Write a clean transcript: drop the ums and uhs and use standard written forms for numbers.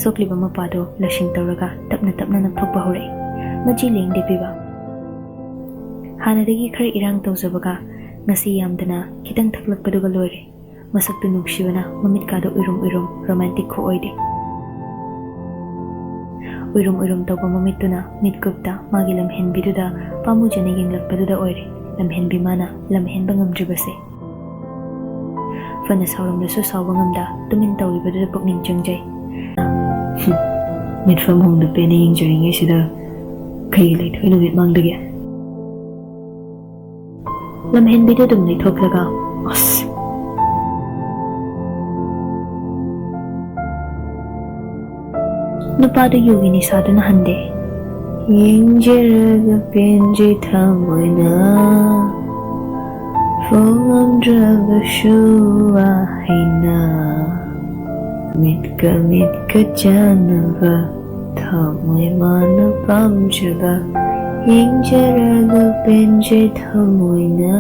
ꯁꯣꯛꯂꯤꯕ ꯃꯄꯥꯗꯣ ꯂꯁꯤꯡ ꯇꯧꯔꯒ ꯇꯞꯅ ꯇꯞꯅ ꯅꯞꯊꯣꯛꯄ ꯍꯧꯔꯛꯏ, ꯃꯆꯤ ꯂꯦꯡꯗꯦ ꯄꯤꯕ꯫ ꯍꯥꯟꯅꯗꯒꯤ ꯈꯔ ꯏꯔꯥꯡ ꯇꯧꯖꯕꯒ ꯉꯁꯤ ꯌꯥꯝꯗꯅ ꯈꯤꯇꯪ ꯊꯛꯂꯛꯄꯗꯨꯒ ꯂꯣꯏꯔꯦ꯫ ꯃꯁꯛꯇꯨ ꯅꯨꯡꯁꯤꯕꯅ ꯃꯃꯤꯠꯀꯥꯗꯣ ꯎꯏꯔꯨꯝ ꯎꯏꯔꯨꯝ ꯔꯣꯃꯥꯟꯇꯤꯛ ꯈꯨꯑꯣꯏꯗꯦ꯫ ꯎꯏꯔꯨꯝ ꯎꯏꯔꯨꯝ ꯇꯧꯕ ꯃꯃꯤꯠꯇꯨꯅ ꯃꯤꯠꯀꯨꯞꯇ ꯃꯥꯒꯤ ꯂꯝꯍꯦꯟꯕꯤꯗꯨꯗ ꯄꯥꯝꯃꯨꯖꯅ ꯌꯦꯡꯂꯛꯄꯗꯨꯗ ꯑꯣꯏꯔꯦ ꯂꯝꯍꯦꯟꯕꯤ ꯃꯥꯅ ꯂꯝꯍꯦꯟꯕ ꯉꯝꯗ꯭ꯔꯤꯕꯁꯦ꯫ ꯐꯅ ꯁꯥꯎꯔꯝꯂꯁꯨ ꯁꯥꯎꯕ ꯉꯝꯗ ꯇꯨꯃꯤꯟ ꯇꯧꯔꯤꯕꯗꯨꯗ ꯄꯨꯛꯅꯤꯡ ꯆꯪꯖꯩ꯫ ꯃꯤꯠꯐꯝ ꯍꯣꯡꯗ ꯄꯦꯟꯅ ꯌꯦꯡꯖꯔꯤꯉꯩꯁꯤꯗ ꯀꯩꯒꯤ ꯂꯩꯊꯣꯛꯏꯅꯣ ꯃꯤꯠꯃꯥꯡꯗꯒꯤ? ꯂꯝꯍꯦꯟꯕꯤꯗꯨ ꯑꯗꯨꯝ ꯂꯩꯊꯣꯛꯂꯒ ꯑꯁ ꯅꯨꯄꯥꯗꯨ ꯌꯨꯒꯤ ꯅꯤꯁꯥꯗꯨꯅ ꯍꯟꯗꯦ꯫ ꯌꯦꯡꯖꯔꯒ ꯄꯦꯟꯖꯩ ꯊꯃꯣꯏꯅ ꯐꯣꯡꯉꯝꯗ꯭ꯔꯕꯁꯨ ꯋꯥꯍꯩꯅ ꯃꯤꯠꯀ ꯆꯥꯟꯅꯕ ꯊꯃꯣꯏ ꯃꯥꯅ ꯄꯥꯝꯖꯕ ꯌꯦꯡꯖꯔꯒ ꯄꯦꯟꯖꯩ ꯊꯃꯣꯏꯅ